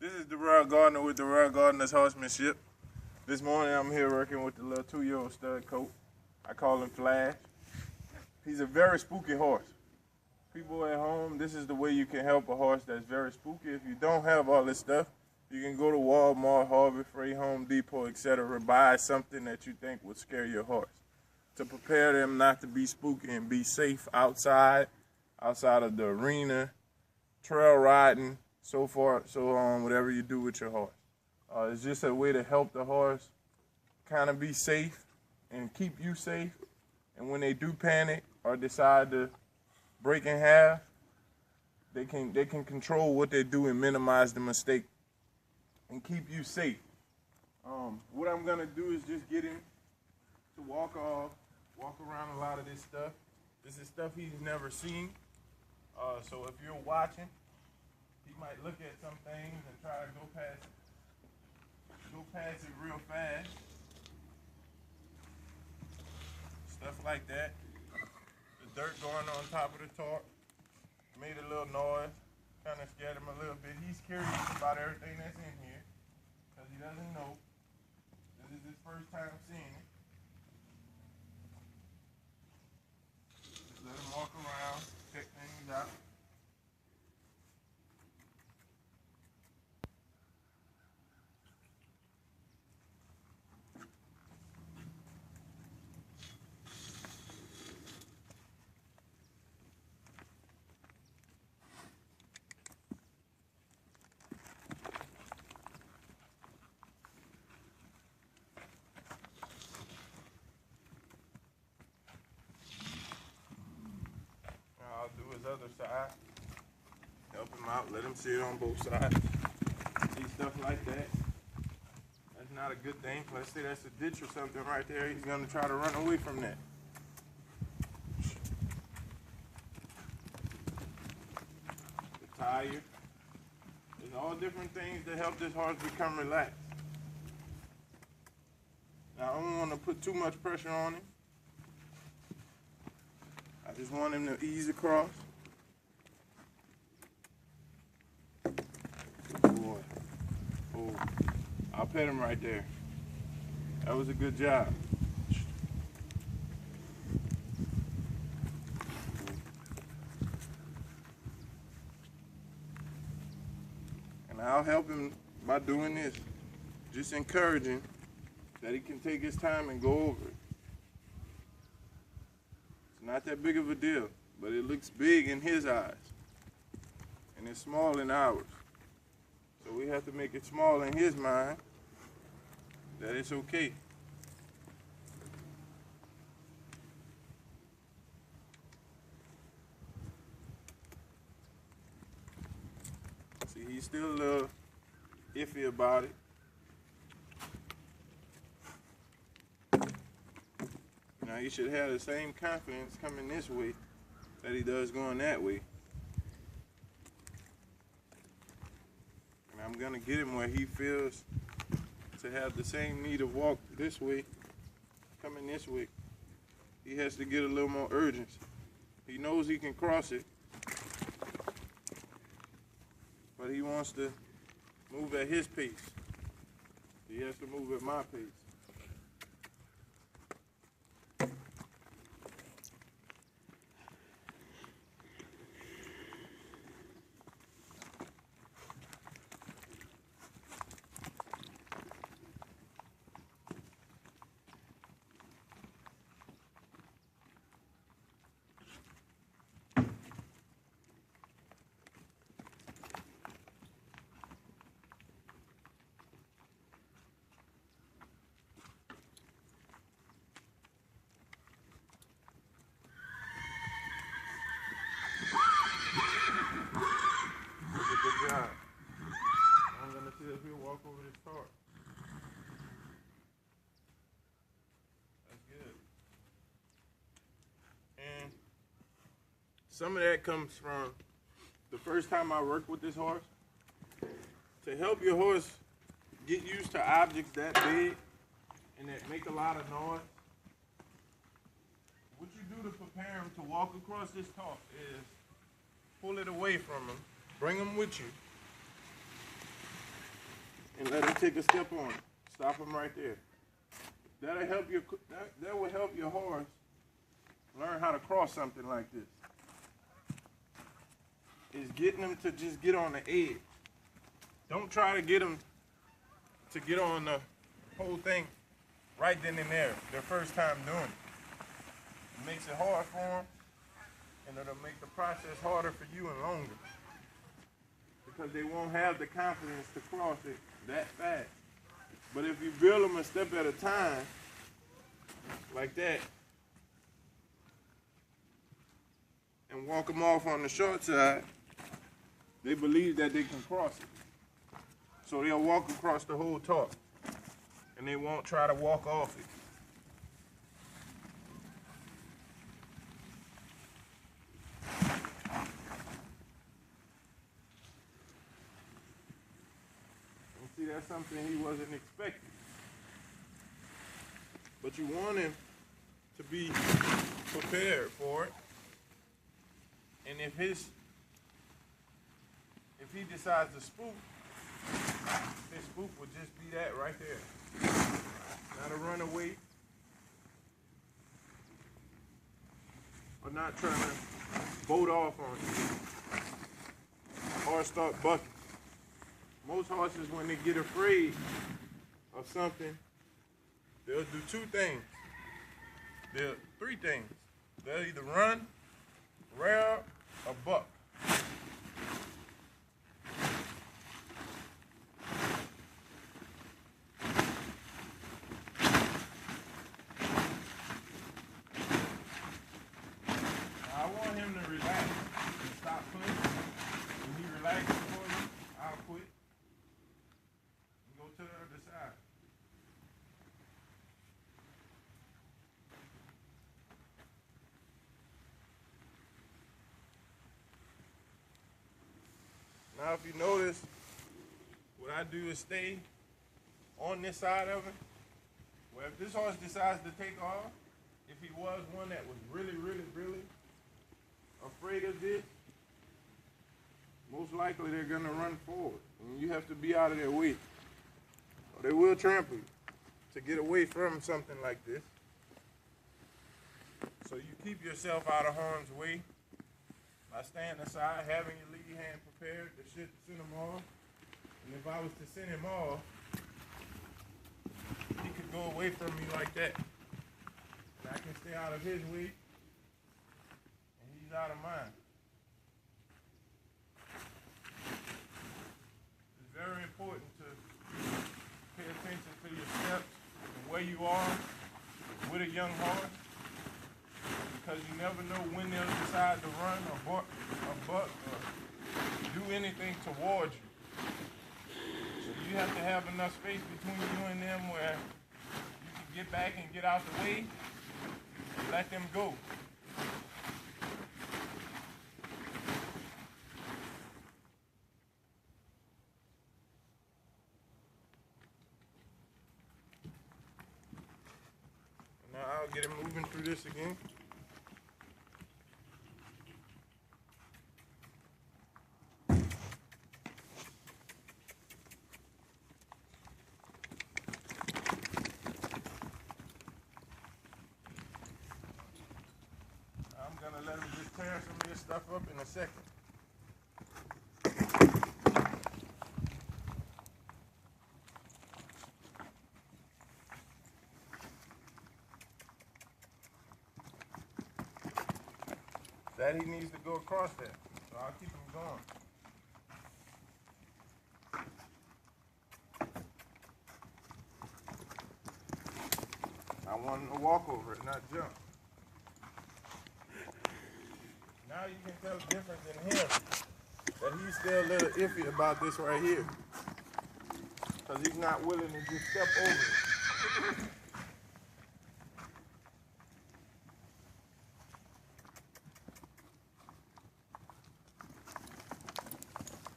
This is Darrell Gardner with Darrell Gardner's Horsemanship. This morning I'm here working with the little 2-year-old stud colt. I call him Flash. He's a very spooky horse. People at home, this is the way you can help a horse that's very spooky. If you don't have all this stuff, you can go to Walmart, Harbor Freight, Home Depot, etc. Buy something that you think would scare your horse to prepare them not to be spooky and be safe outside of the arena, trail riding, so forth, so on, whatever you do with your horse. It's just a way to help the horse kind of be safe and keep you safe. And when they do panic or decide to break in half, they can control what they do and minimize the mistake and keep you safe. What I'm gonna do is just get him to walk around a lot of this stuff. This is stuff he's never seen. So if you're watching, he might look at some things and try to go past it real fast. Stuff like that. The dirt going on top of the tarp made a little noise, kind of scared him a little bit. He's curious about everything that's in here because he doesn't know. This is his first time seeing it. Just let him walk around, check things out. I'll do his other side. Help him out, let him see it on both sides. See stuff like that. That's not a good thing. Let's say that's a ditch or something right there. He's gonna try to run away from that. The tire. There's all different things that help this horse become relaxed. Now I don't want to put too much pressure on him. I just want him to ease across. Good boy. Oh, I'll pet him right there. That was a good job. And I'll help him by doing this. Just encouraging that he can take his time and go over it. Not that big of a deal, but it looks big in his eyes, and it's small in ours. So we have to make it small in his mind that it's okay. See, he's still a little iffy about it. Now he should have the same confidence coming this way that he does going that way. And I'm gonna get him where he feels to have the same need of walk this way, coming this way. He has to get a little more urgency. He knows he can cross it, but he wants to move at his pace. He has to move at my pace. Good job. I'm gonna see if he'll walk over this tarp. That's good. And some of that comes from the first time I worked with this horse. To help your horse get used to objects that big and that make a lot of noise, what you do to prepare him to walk across this tarp is pull it away from him, bring him with you, and let him take a step on it. Stop him right there. That'll help your, that will help your horse learn how to cross something like this. Is getting them to just get on the edge. Don't try to get them to get on the whole thing right then and there, their first time doing it. It makes it hard for them, and it'll make the process harder for you and longer. Because they won't have the confidence to cross it that fast. But if you build them a step at a time, like that, and walk them off on the short side, they believe that they can cross it. So they'll walk across the whole top, and they won't try to walk off it. And see, that's something he wasn't expecting. But you want him to be prepared for it. And if he decides to spook, his spook would just be that right there. Not a runaway, or not trying to boat off on you, or start bucking. Most horses, when they get afraid of something, they'll do two things. Three things. They'll either run, rear, or buck. I want him to relax and stop pushing. When he relaxes for me, I'll quit and go to the other side. Now, if you notice, what I do is stay on this side of it. Well, if this horse decides to take off, if he was one that was really, really, really afraid of this, most likely they're going to run forward. And you have to be out of their way. Or they will trample you to get away from something like this. So you keep yourself out of harm's way by standing aside, having your lead hand prepared to send him off. And if I was to send him off, he could go away from me like that. And I can stay out of his way, and he's out of mine. It's very important to pay attention to your steps and where you are with a young horse, because you never know when they'll decide to run or buck or do anything towards you. So you have to have enough space between you and them where you can get back and get out the way and let them go. And now I'll get him moving through this again. Let him just tear some of this stuff up in a second. That he needs to go across that, so I'll keep him going. I want him to walk over it, not jump. Now you can tell the difference in him, that he's still a little iffy about this right here. Because he's not willing to just step over it.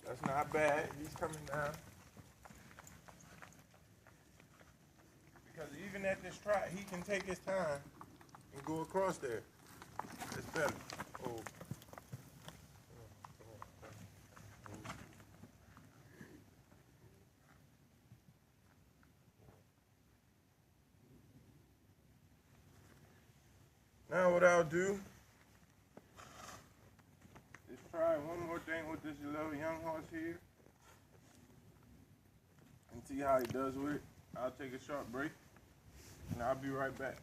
That's not bad, he's coming down. Because even at this trot, he can take his time and go across there. It's better. Oh. Now what I'll do is try one more thing with this little young horse here and see how he does with it. I'll take a short break and I'll be right back.